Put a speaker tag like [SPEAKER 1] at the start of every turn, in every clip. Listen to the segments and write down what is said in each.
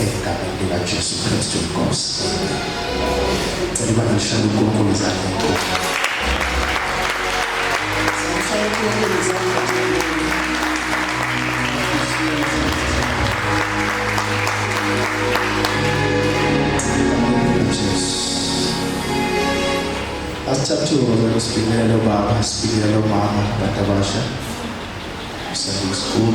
[SPEAKER 1] egameni likaJesu Kristu inkosi. Cela uNkulunkulu uNkulunkulu zakhe. Asithathu sibingelele baba, sibingelele mama, abantu abasha. Sunday school.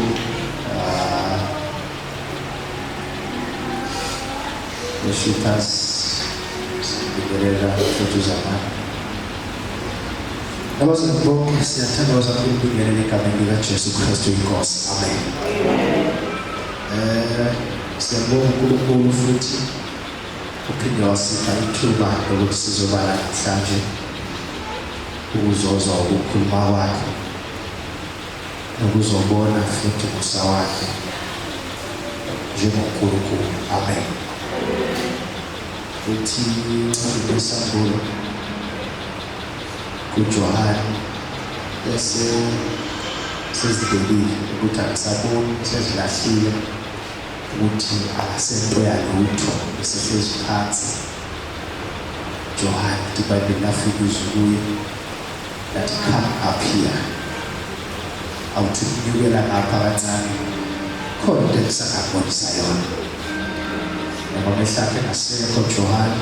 [SPEAKER 1] Worshipers, sibingelela futhi zamani. Abazali bonke siyathandaza ukubingelela egameni likaJesu Kristu inkosi. Amen. Siyabonga uNkulunkulu futhi uphinde wasipha ithuba lokuthi sizobala namhlanje ukuzozwa ukukhuluma kwakhe nokuzobona futhi umusa wakhe njengoNkulunkulu. Amen. Uthi incwadi yesambulo kuJohane sezibelile ukuthi akasaboni, sezilahlile ukuthi akasento yalutho, esehlezi phansi. Johane iBhayibheli lafika izwi kuye lathi come up here. Awuthi unyukela ngapha kancane khona into engisakabonisa yona. Noma mehlakhe ngasekho Johane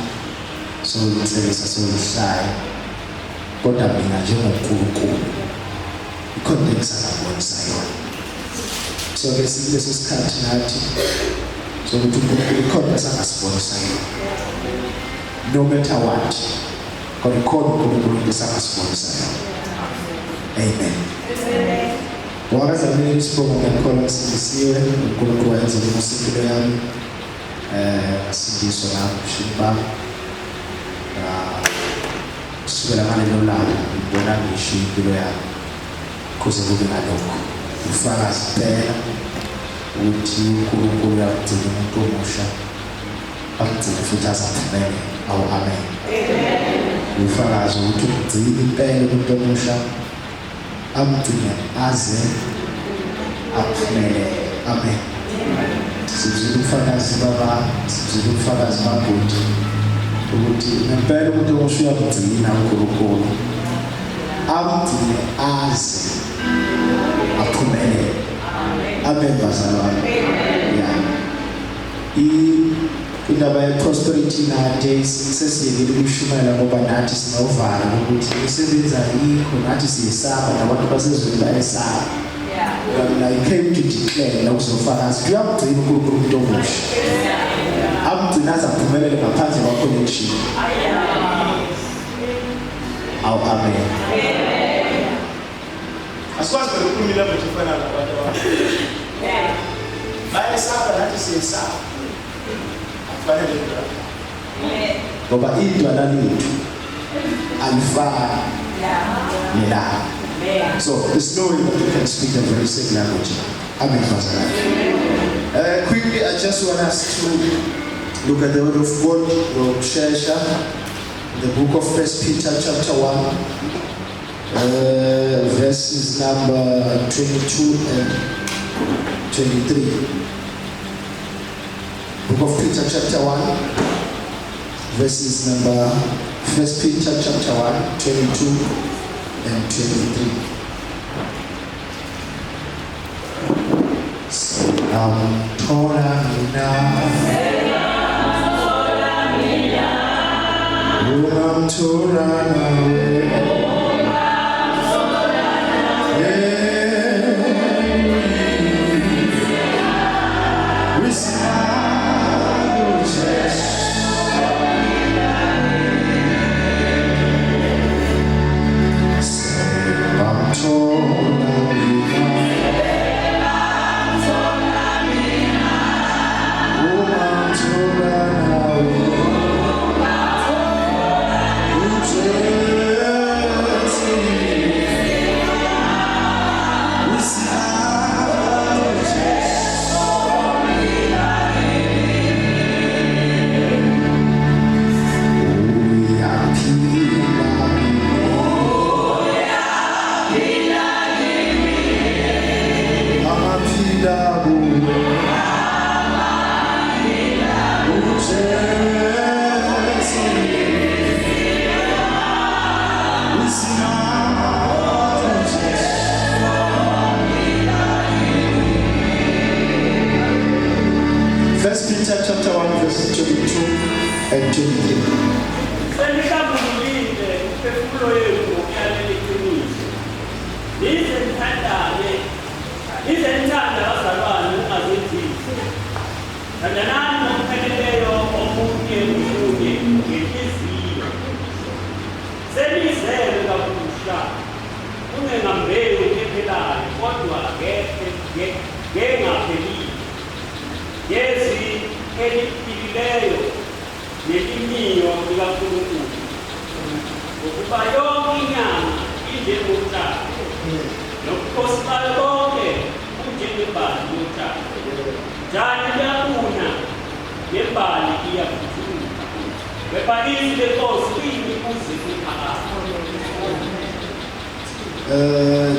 [SPEAKER 1] soyinselisa soyihlaya, kodwa mina njengoNkulunkulu ikhona into engisakabonisa yona. So leso sikhathi nathi sokuthi uNkulunkulu ikhona esangasibonisa yona. No matter what, kodwa ikhona uNkulunkulu esangasibonisa yona. Amen. Wakazamile isibongo ngakhona singisiwe uNkulunkulu wayenza impilo yami. Sindiswa nami ushimba. Kusukela ngalelo langa ngibona ngisho impilo yami kuze kube ngalokho. Ufakazi phela ukuthi uNkulunkulu uyagcina umuntu omusha, agcina futhi azaphumele. Awu amen. Ufakazi ukuthi ugcina impela umuntu omusha, amgcine aze aphumele. Amen. Sizwe ufakazi baba, sizwe ufakazi babhuti ukuthi impela umuntu omusha uyagcina uNkulunkulu, amgcine aze aphumele. Amen bazalwane. Yeah. Indaba ye-prosperity nathi sesiyekile ukushumayela ngoba nathi sinovalo ukuthi isebenza yikho, nathi siyesaba nabantu basezweni bayesaba. I came to declare ukuzofakaza uyagcina uNkulunkulu umuntu omusha, amgcina aze aphumelele ngaphandle kwa-connection. Awu amen.
[SPEAKER 2] Aswazi ukukhulumela ukuthi ufana nabantu abanye. Bayesaba nathi siyesaba. Akufanele njalo.
[SPEAKER 1] Ngoba idwala lethu alifani nelakho. So there's no way that you can speak a very same language. Amen. Quickly, I just want us to look at the word of God from Shesha, the book of 1 Peter chapter 1. Verses number 22 and 23. Book of Peter chapter 1, verses number 1 Peter chapter 1, 22 and 23. First Peter chapter 1 verses 22 and 23.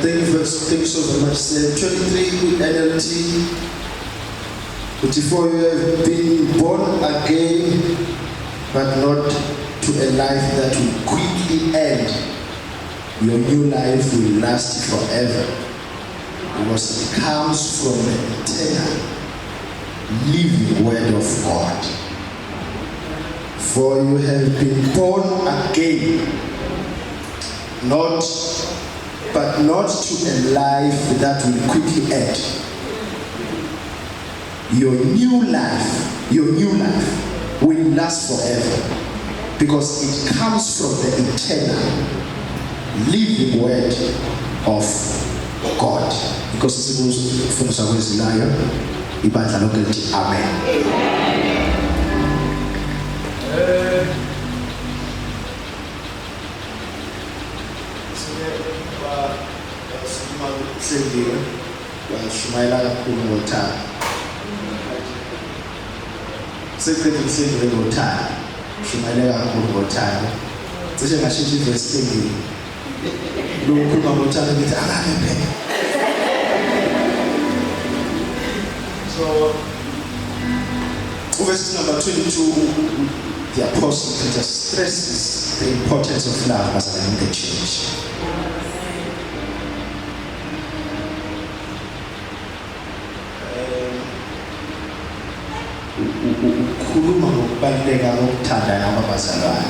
[SPEAKER 1] Thank you so very much. 23 NLT. But before you have been born again, but not to a life that will quickly end, your new life will last forever, because it comes from the eternal, living Word of God. For you have been born again, but not to a life that will quickly end. Your new life will last forever, because it comes from the eternal, living Word of God. Because it's supposed to be liar, ibandla lonke lithi amen. Sendile bashumayela kakhulu ngothando. Seqedile sendile ngothando. Shumayela kakhulu ngothando. Cishe ngashintsha ivesi sendile. Lokukhuluma ngothando ngithi akake phela. So verse number 22, the Apostle Peter stresses the importance of love as an the church. Ukhuluma ngokubaluleka kokuthanda nabazalwane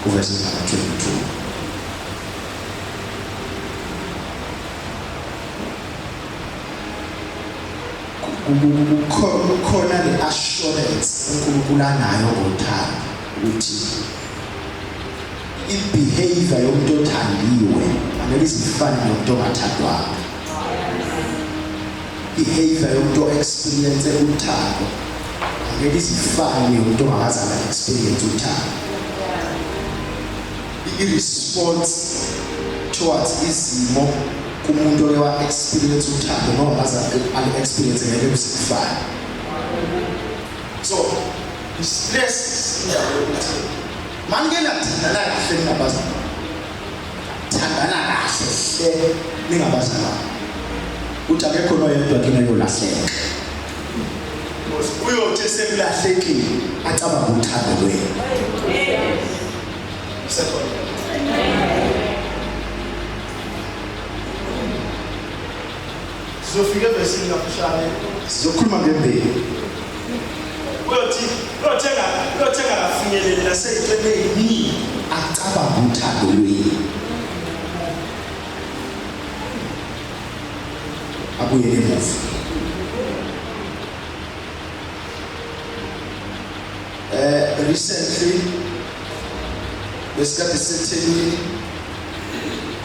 [SPEAKER 1] kuverse number 22. Kukhona le assurance uNkulunkulu anayo ngothando ukuthi i-behavior yomuntu othandiwe angeke isifane nomuntu ongathandwanga. Behavior yomuntu experience uthando angeke isifane nomuntu ongakaze experience uthando. I-response towards izimo kumuntu oyewa experience uthando noma ngaze experience ngeke usifane. So stress ukuthi mangena thina la kahle ningabazalwane, thandana kahle ningabazalwane, uthi akekho noyedwa kini oyolahleka, uyothi sekulahlekile acabanga uthando lwenu. Sizofika besini ngaphashane sizokhuluma ngembili. Uyothenga afinyelele naseyixeleni acabanga uthando lwenu. Abuyele emuva. Recently besikade sitheni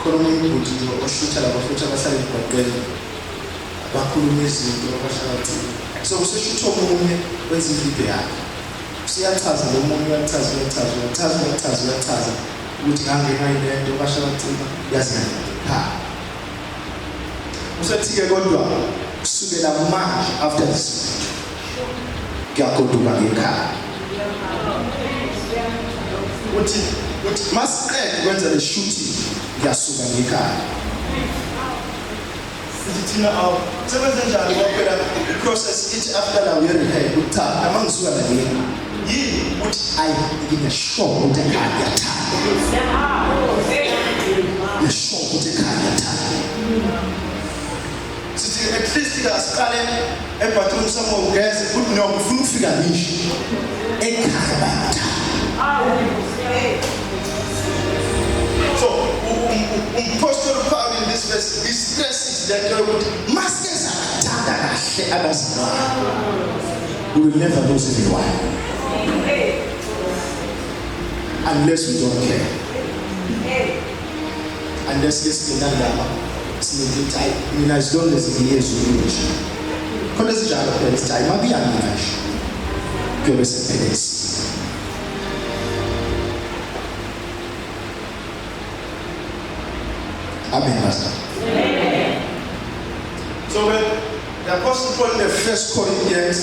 [SPEAKER 1] khona umuntu oshutha labafutha abahlala emgwaqweni bakhuluma izinto abashakathi. So useshutha omunye wenza ivideo yakhe. Usiyachaza lo muntu uyachaza ukuthi ngangena into abashakathi yazi ha. Usethi-ke kodwa kusukela manje after this kuyagoduka ngekhaya. Uthi masiqede kwenza le shooting ngiyasuka ngekhaya. Thina sebenza njani kwaphela i-process ithi after la uye-rehead ukuthanda mangisuka la yini uthi ayi ngingasho ukuthi ekhaya ngiyathanda. Ngisho ukuthi ekhaya ngiyathanda. Sithi
[SPEAKER 2] at least asiqale ebathroom somewhere ugeze uthi no ufuna ukufika ngisho ekhaya. So Apostle Paul in this verse he stresses that master sathanda kahle abazalwane.
[SPEAKER 1] We will never lose anyone unless we don't care. Unless yesinandaba sinithi hayi mina as long as ngiyezu nje. Khona sinjalo phela sithi hayi makuya mina nje. Kuyobe sephelezi. Amen, Pastor.
[SPEAKER 2] So when the Apostle Paul in the First Corinthians,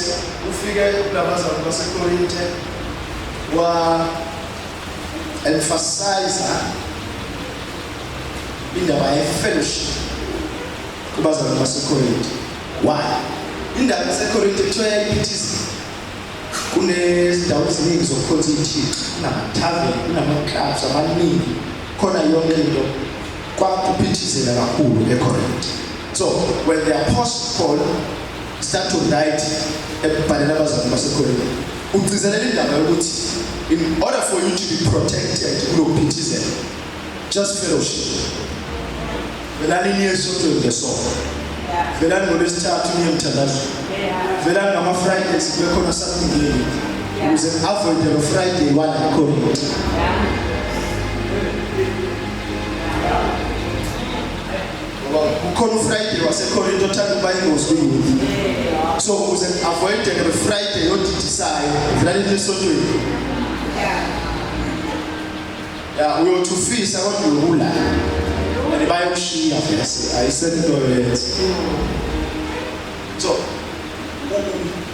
[SPEAKER 2] ufike kulabazalwane baseKorinte wa emphasize indaba ye-fellowship kubazalwane baseKorinte. Why? Indaba yaseKorinte kuthiwa yayiphithizela. Kunezindawo eziningi zokukhonza uThixo, kunamathaveni, kunama-clubs amaningi, khona yonke into kwakuphithizela kakhulu eKorinte. So when the Apostle Paul started to write ebhalela abazalwane baseKorinte, ugcizelela indaba yokuthi in order for you to be protected kulokuphithizela, just fellowship. Velani niye sonke ngesonto. Velani ngolwesithathu niye mthandazo. Velani ngama-Fridays kube khona something ukuze avoid the Friday one eKorinte. Kukhona uFriday waseKorinte othanda ukuba ingozi kuyini. So ukuze avoid the Friday odidisayo velani niye esontweni. Uyothufisa kodwa uyobulala. And bayoshiya vese ayisekho yenza. So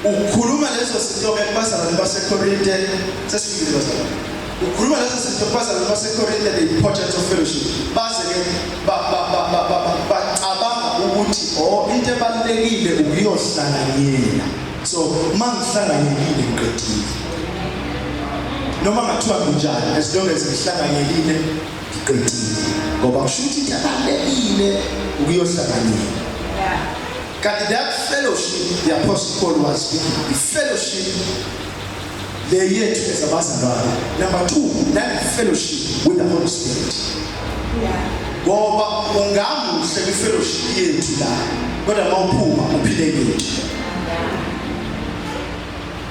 [SPEAKER 2] ukhuluma lezo zinto kubazalwane baseKorinte sesifikile bazalwane. Ukhuluma lezo zinto kubazalwane baseKorinte the importance of fellowship. Baze ke bacabanga ukuthi into ebalulekile ukuyohlanganyela. So mangihlanganyelile ngiqedile. Noma ngathiwa kunjani as long as ngihlanganyelile ngiqedile. Ngoba kusho ukuthi into ebalulekile ukuyohlanganyela. Kanti that fellowship the Apostle Paul was speaking, the fellowship the yethu ezabazalwane. Number 2, that fellowship with the Holy Spirit. Ngoba ungamuhle kwi-fellowship yethu la kodwa mawuphuma uphile yethu.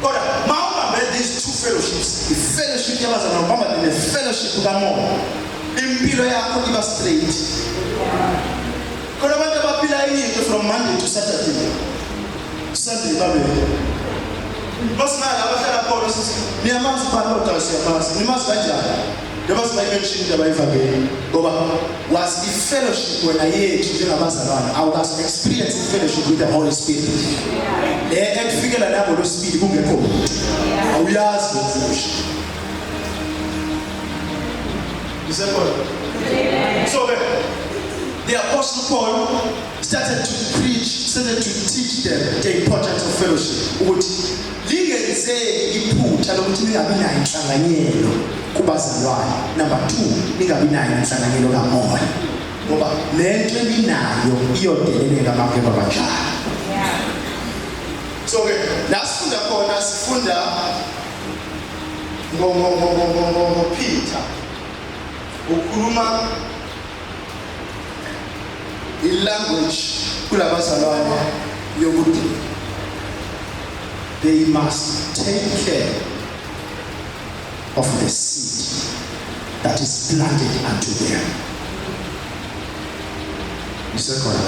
[SPEAKER 2] Kodwa mawubambe these two fellowships, the fellowship yabazalwane ubamba the fellowship kaMoya, impilo yakho iba straight. Kodwa abantu abaphila into from Monday to Saturday, Sunday babe basinala abahlala khona sithi niyamazi phakathi siyamazi nimazi kanjani njengoba sibayimention indaba yevangeli ngoba was the fellowship wena yethu njengabazalwane awukazi experience fellowship with the Holy Spirit ekufikela lapho lo Spirit kungekho umuntu awuyazi ukuthi so the Apostle Paul started to teach them the importance of fellowship. Ukuthi lingenzeki iphutha lokuthi ningabi nayo inhlanganyelo kubazalwane. Number 2, ningabi nayo inhlanganyelo kaMoya. Ngoba lento ebinayo iyodeleleka maphepha kanjalo. So ke la sifunda khona sifunda ngo Peter. Ukhuluma language kulabazalwane yokuthi they must take care of the seed that is planted unto them. Isekhona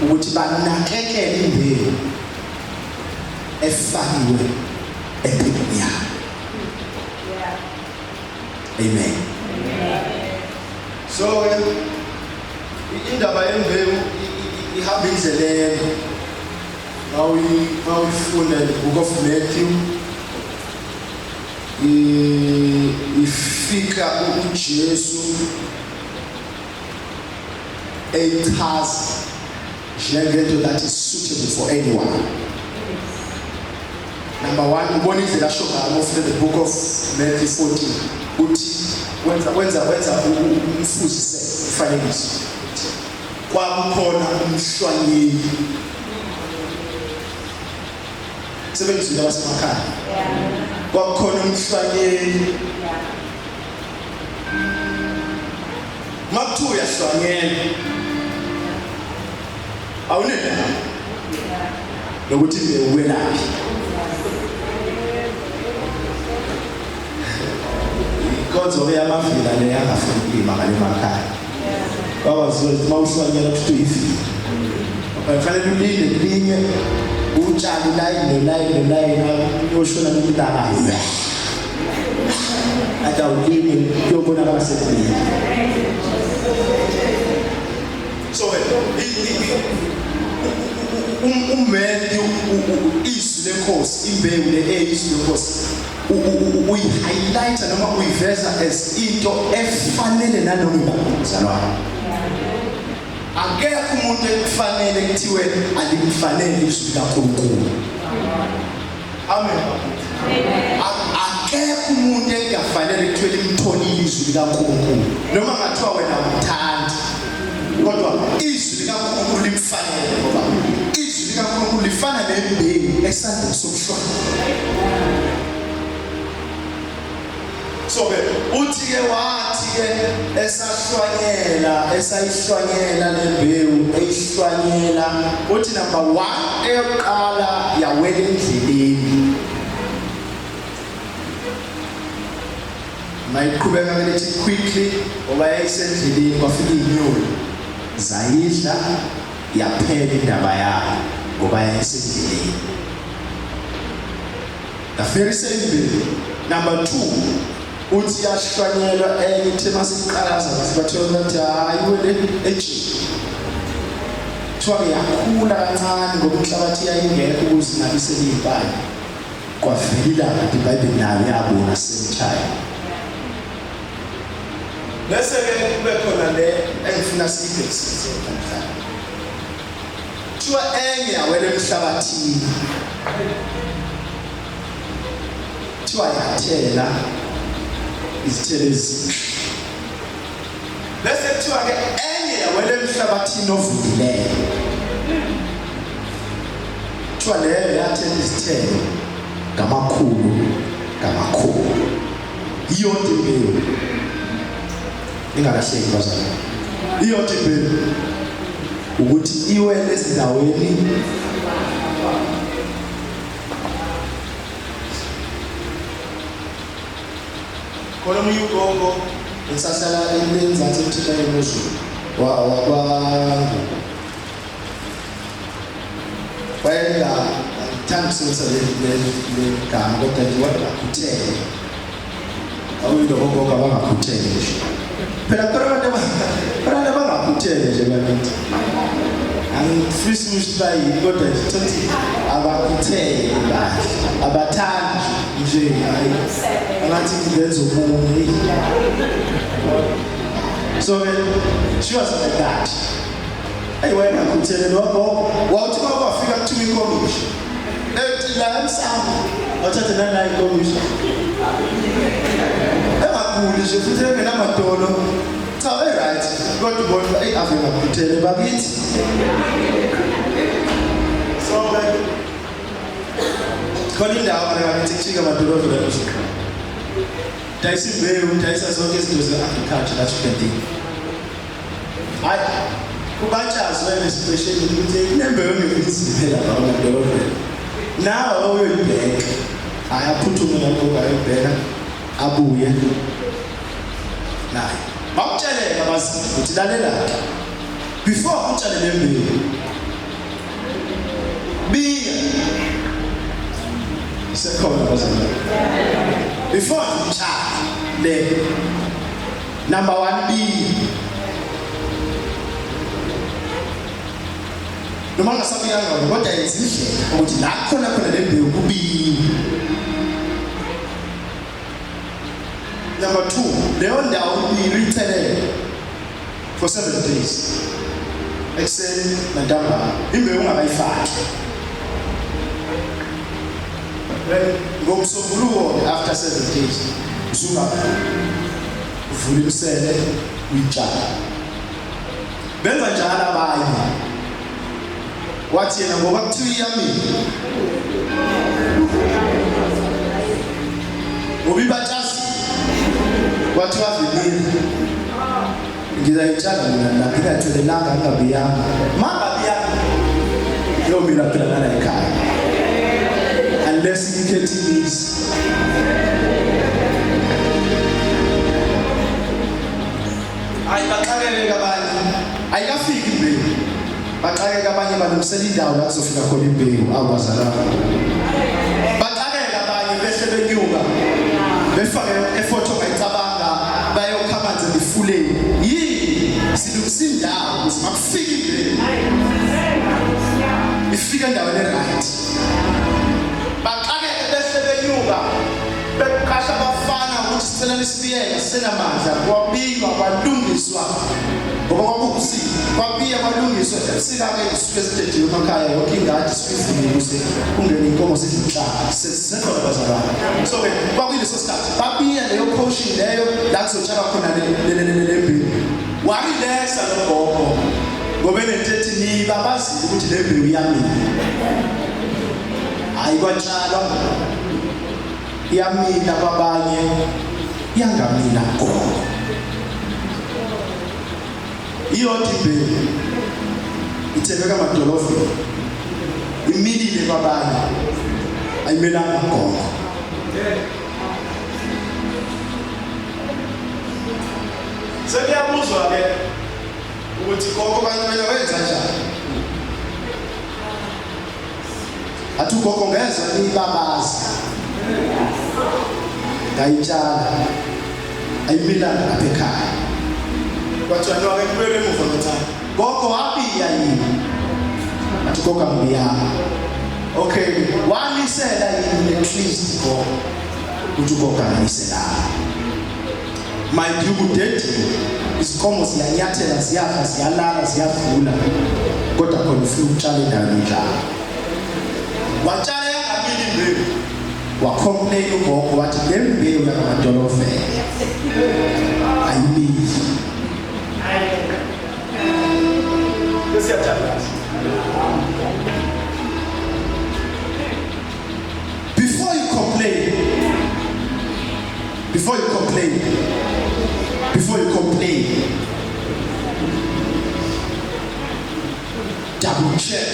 [SPEAKER 2] ukuthi banakekele imbewu efakiwe empilweni yabo. Amen. So indaba yembewu ihamba indleleni mawuyifunda the book of Matthew ifika uJesu echaza njengento that is suitable for anyone. Number 1, ubona indlela asho ngayo of the book of Matthew 14 uthi wenza umfuzise umfanekiso. kwakukhona umhlwanyeli. Sebenzile abasemakhaya. Kwakukhona umhlwanyeli. Makuthiwa uyahlwanyela. Awunendaba. Nokuthi uwelaphi. Kodwa uyamavila le yangafuni ukulima ngale makhaya. Wawaziwa ukuthi mawuhlwanyela kuthi uyifile. Kufanele ulinde kulinye utshali line uyoshona nomntakazi. Ata ulimi uyobona abasebenzi. So ummendi isu lenkosi imbewu le isu lenkosi uyi-highlighta noma uyiveza as into efanele nanoma uzalwane. Akekho umuntu ekufanele kuthiwe alimfanele isu likaNkulunkulu. Amen. Akekho umuntu engafanele kuthiwe limtholile izwi likaNkulunkulu noma ngathiwa wena umthandi, kodwa izwi likaNkulunkulu limfanele ngoba izwi likaNkulunkulu lifana nembewu esandleni sokuhlwanya. So uthi-ke wathi-ke esayihlwanyela lembewu eyihlwanyela uthi number 1 eyokuqala yawela endleleni. Mayiqhubeka ngalethi quickly ngoba yayisendleleni kwafika inyoni zayidla yaphela indaba yayo ngoba yayisendleleni. The very same thing. Number 2 uthi yahlwanyelwa enye ithe masiqalaza bathola ukuthi hayi wele ejini. Kuthiwa yakhula kancane ngoba inhlabathi yayingekho ukuze inabisele iy'mpande. Kwavela kanti iBhayibheli nayo yabona same time. Bese-ke kube khona le engifuna siyibhekisise namhlanje. Kuthiwa enye yawela emhlabathini. Kuthiwa yathela izithelo ezinhle. Bese kuthiwa-ke enye yawela emhlabathini ovundileyo. Kuthiwa leyo yathela izithelo ngamakhulu. Iyonke imbewu. Ingakahleki bazalwane. Iyonke imbewu. Ukuthi iwele ezindaweni khona umunye ugogo esahlala eMzansi Mthika eMozulu wayengithanda ukusebenzisa le gama kodwa nje wangakhuthele. Awuyilo ogogo abangakhuthele nje. Phela abantu abangakhuthele nje bakithi. Angifisi ukuthi bayini kodwa nje thothi abakhuthele kahle. Abathandi nje hayi. Angathi ngenza umunye. So she was like that. Hey, wena ngakhuthele lokho wathi mawafika kuthiwa inkomishi. La emsamo wathatha nana inkomishi. Engakuli nje futhi engenamadolo. Cha right kodwa ubona ave ngakhuthele bakithi. So khona indawo ngakithi kuchika amadolobha la nje. Dayisa imbewu, dayisa zonke izinto ze-agriculture that you can think. Hayi kubatshazwe especially ukuthi kunembewu engiziphelele lapha emadolobheni. Nawe uyoyibheka. Hayi aphuthume lapho ayobheka abuye naye. Bamtsheleka bazi ukuthi lalela before utshale le mbewu. Bika sekhona bazalwane. Before you child, number 1 B. Noma ngasabiyanga kodwa yenzindlela ukuthi la khona le mbewu kubili. Number 2, leyo ndawo irithelele for 7 days. Ekuseni nantambama imbewu ungakayifaki. Ngomsombuluko after 7 days usuka uvula imisele uyitshala. benza njalo abanye wathi yena ngoba kuthiwa iyamila ubibatasi wathi wavilile ngizayitshala mina lapha ecelelanga ngabiyanga mangabiyanga yo mina phela lana ekhaya unless ngikhethimise ayibaqaleke abanye ayikafiki imbewu baqaleke abanye balungisela indawo la kuzofika khona imbewu awazalana baqaleke abanye behle benyuka befake efoto ngayicabanga bayokhamanze bifuleni yini silungisa indawo ukuthi makufike imbewu ifike endaweni right baqaleke behle benyuka beqasha abafana ukuthi sicela isibiyela senamandla kwabikwa kwalungiswa ngoba kwakukusi kwabiya kwalungiswa sika-ke isuke esitediwe emakhaya yonke ingadi sifizile ukuze kungene inkomo zidlinhlanga sesenqola bazalwane so-ke kwakuyileso sikhathi babiya leyo portion leyo la kuzotshala khona lembewu warelaxa lo gogo ngoba enento ethi niba bazile ukuthi le mbewu iyamila hayi kwatshalwa iyamila kwabanye iyangamila gogo iyodwa imbewu ithebeka amadolofeni imilile kwabanye ayimelanga gogo sekuyabuzwa-ke ukuthi gogo kanye wenza njani athi ugogo ngezwa nibabaza ngayitshala ayimilanga lapha ekhaya kwathiwa noke kubele emuva ngethani gogo wabiya yini athi gogo angibiyanga okay wamisela yini at least gogo ukuthi ugogo angiselanga mind you kudediwe isikomo ziyanyathela ziyadla ziyalala ziyavula kodwa khona ufuna ukutshala endaweni njalo watshala yangamili imbewu wacomplain ugogo wathi le mbewu yakamadolofeni ayimili before you complain double check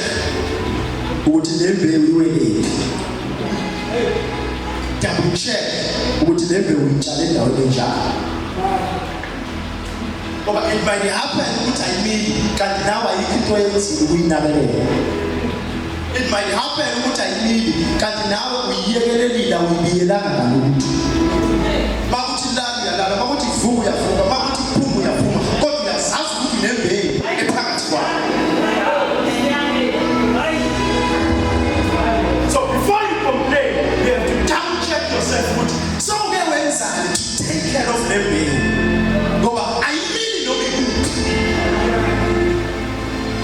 [SPEAKER 2] ukuthi le mbewu iwelaphi double check ukuthi le mbewu itshala endaweni enjani ngoba it might happen ukuthi ayimili kanti nawe ayikho into yenzile ukuyinakelela it might happen ukuthi ayimili kanti nawe uyiyekelelile uyibiyelanga ngalutho bakuthi lala uyalala bakuthi vuka uyavuka bakuthi phuma uyaphuma kodwa uyazazi ukuthi nembewu ephakathi kwayo. So before you complain you have to double check yourself ukuthi so ke wenzani to take care of nembewu ngoba ayimili noma ikuphi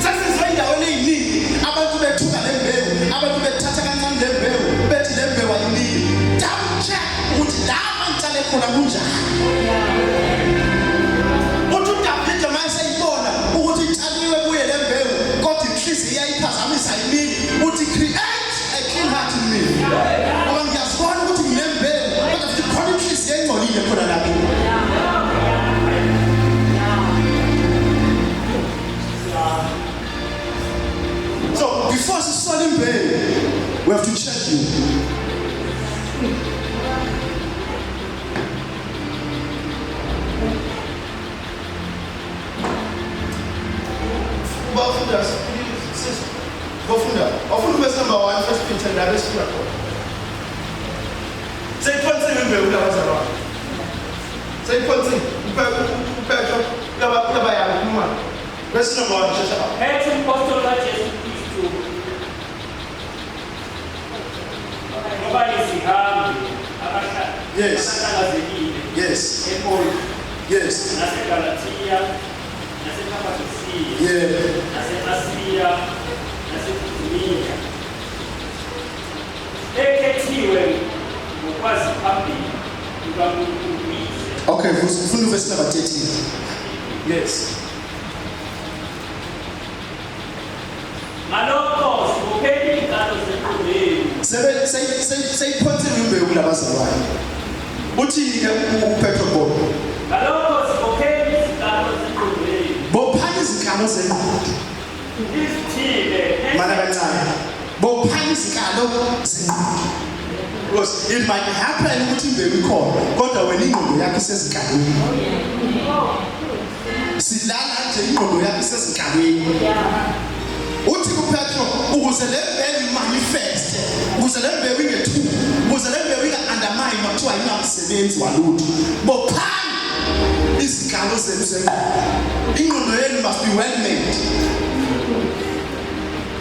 [SPEAKER 2] sesizwendaweni eyiningi abantu bethuka nembewu abantu bethatha kancane nembewu bethi nembewu ayimili double check ukuthi la mantshale khona kunjani uthi uDavid mayeseyibona ukuthi itshaliwe kuye lembewu kodwa inhliziyo iyayiphazamisa ayimili uthi create a clean heart in me ngoba ngiyazibona ukuthi nginembewu kodwa futhi khona inhliziyo engcolile khona lapho. So before sisole imbewu we have to check you. Ofuna verse number 1 1 Peter la besifika khona. Seyiphonsile imbewu labazalwane. Seyiphonsile uphetho laba yabo uma. Verse number 1 shasha.
[SPEAKER 3] Petro apostol wa Jesu Kristu. Ngoba isihambi abashaka.
[SPEAKER 2] Yes.
[SPEAKER 3] Abashakazekile.
[SPEAKER 2] Yes.
[SPEAKER 3] Enkolo.
[SPEAKER 2] Yes.
[SPEAKER 3] NaseGalatia, naseKappadocia.
[SPEAKER 2] Yeah.
[SPEAKER 3] NaseAsiya, naseBhitiniya. Ekhethiwe ngokwazi phambili kukaNkulunkulu.
[SPEAKER 2] Okay, verse number 13. Yes. seyiphonse imbewu labazalwane uthini ke uPetro Paul
[SPEAKER 3] ngalokho sibopheni izikalo zengqondweni
[SPEAKER 2] bophana izikalo zengqondo
[SPEAKER 3] izithile
[SPEAKER 2] mana kancane bophana izikalo zengqondo because it might happen ukuthi imbewu ikhona kodwa wena ingqondo yakho isezikalweni sidlala nje ingqondo yakho isezikalweni uthi kuPetro ukuze le mbewu manifest ukuze le mbewu ingethuki ukuze le mbewu inga-undermine makuthiwa ingamsebenzi walutho bophana izikalo zenu zengqondo ingqondo yenu must be well made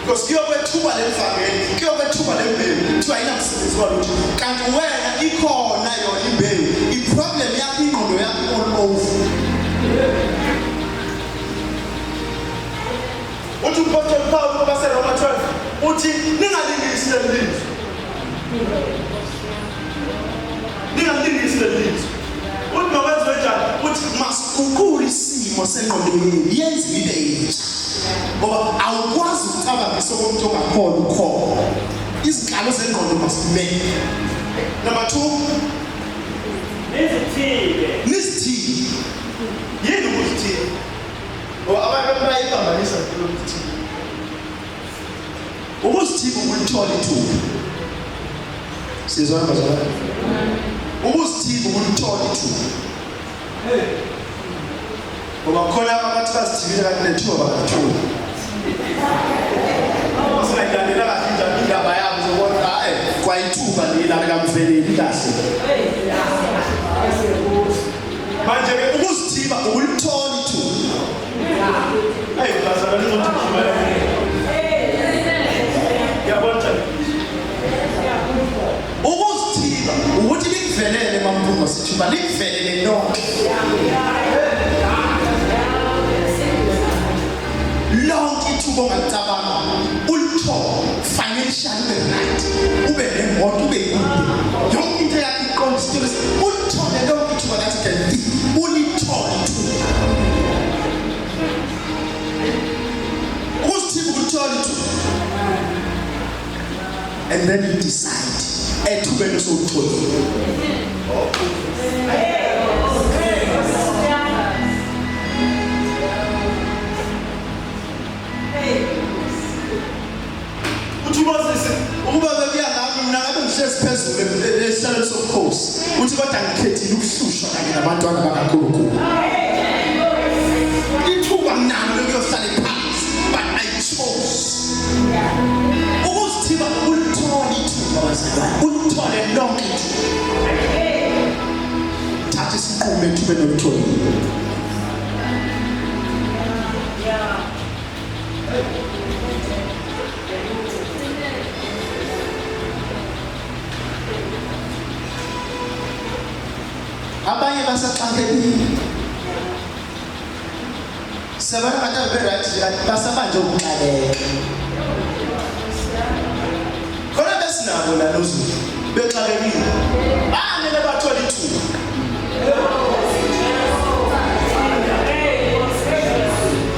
[SPEAKER 2] because kuyokwethuba le mvangeli kuyokwethuba le mbewu kuthiwa ingamsebenzi walutho kanti wena ikhona yona imbewu iproblem yakho ingqondo yakho all over uthi uPaul Paul baseRoma 12 uthi ningalingisi lelizwi uthi makwenziwe njani uthi masiguqule isimo sengqondo yenu yenze ibe yintsha ngoba awukwazi ukucabangisa komuntu ongakhona ukhona izikalo zengqondo must be made. Number 2 nizithile yini ukuzithile ngoba abantu bayibambanisa lokuzithile ukuzithile ukulithola ithuba sizwana bazalwane ukuzithile ukulithola ithuba ngoba khona abathi bazithibile kanti nethuba bakathuba singayilandela kahle njalo indaba yabo zobona kwayithuba lila likamveleli kahle manje ke ukuzithiba ukulithola ithuba bazalwane nokuthibela yabona ukuzithiba ukuthi livelele mamphunga sithuba livelele lonke lonke ithuba ongacabanga ulithola financial right ube nemoto ube kude yonke into yakho iqonda isithuba ulithole lonke ithuba that you can do ulithole ithuba uzithiba ulithole ithuba and then you decide ethubeni sokuthola ukuba bekuyangami mina ngabe ngihlezi phezulu esihlalweni sobukhosi uthi kodwa ngikhethile ukuhlushwa kanye nabantwana bakaNkulunkulu ithuba nami lokuyohlala phansi but I chose ukuzithiba ulithole ithuba bazalwane ulithole lonke ithuba thatha isinqumo ethubeni olutholile abanye basaxakekile sabana abantu be-right basabanje ukuxakeka khona besinabo nanozulu bexakekile angeke bathole ithuba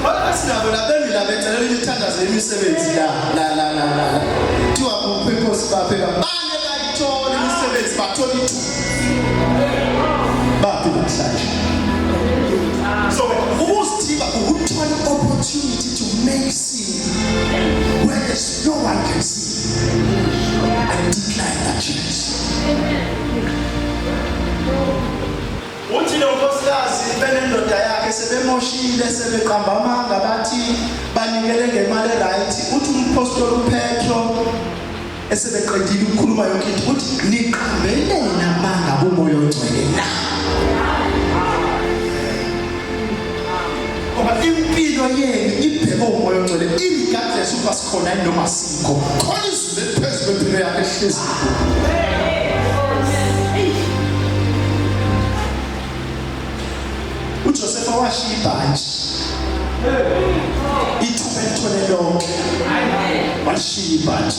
[SPEAKER 2] khona besinabo labemila benzelela imithandazo yemisebenzi la kuthiwa kuPhephosi bapheka banye bayithola imisebenzi bathola ithuba bapi namhlanje so ukuzithiba ukuthola opportunity to make sin where there's no one can see and decline that chance uthi lo nkosikazi benendoda yakhe sebemoshile sebeqamba amanga bathi banikele ngemali right uthi umpostoli uPetro esebeqedile ukukhuluma yonke into uthi niqambele namanga kumoya ongcwele na ngoba impilo yenu ibheke umoya ongcwele irregardless ukuba sikhona noma sikho khona izulu eliphezulu empilo yakhe ehlezi uJosepha washiya ibhanji ithuba elithole lonke walishiya ibhanji